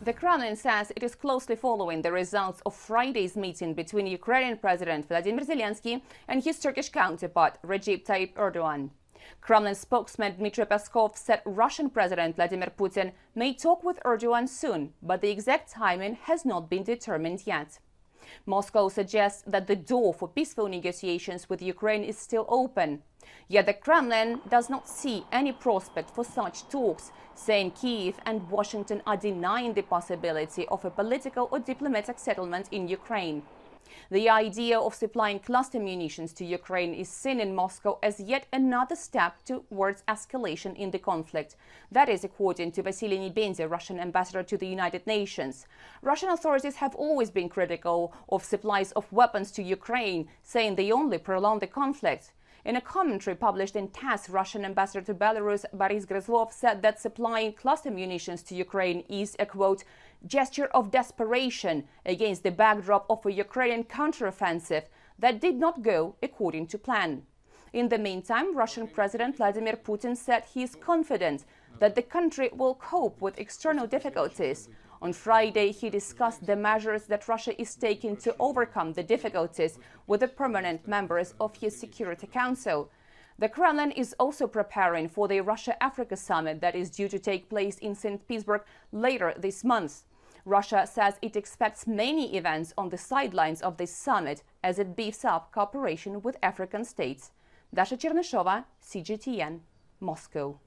The Kremlin says it is closely following the results of Friday's meeting between Ukrainian President Volodymyr Zelenskyy and his Turkish counterpart Recep Tayyip Erdogan. Kremlin spokesman Dmitry Peskov said Russian President Vladimir Putin may talk with Erdogan soon, but the exact timing has not been determined yet. Moscow suggests that the door for peaceful negotiations with Ukraine is still open. Yet the Kremlin does not see any prospect for such talks, saying Kyiv and Washington are denying the possibility of a political or diplomatic settlement in Ukraine. The idea of supplying cluster munitions to Ukraine is seen in Moscow as yet another step towards escalation in the conflict. That is according to Vasily Nebenzia, Russian ambassador to the United Nations. Russian authorities have always been critical of supplies of weapons to Ukraine, saying they only prolong the conflict. In a commentary published in TASS, Russian ambassador to Belarus Boris Gryzlov said that supplying cluster munitions to Ukraine is a, quote, gesture of desperation against the backdrop of a Ukrainian counteroffensive that did not go according to plan. In the meantime, Russian President Vladimir Putin said he is confident that the country will cope with external difficulties. On Friday, he discussed the measures that Russia is taking to overcome the difficulties with the permanent members of his Security Council. The Kremlin is also preparing for the Russia-Africa summit that is due to take place in St. Petersburg later this month. Russia says it expects many events on the sidelines of this summit as it beefs up cooperation with African states. Dasha Chernysova, CGTN, Moscow.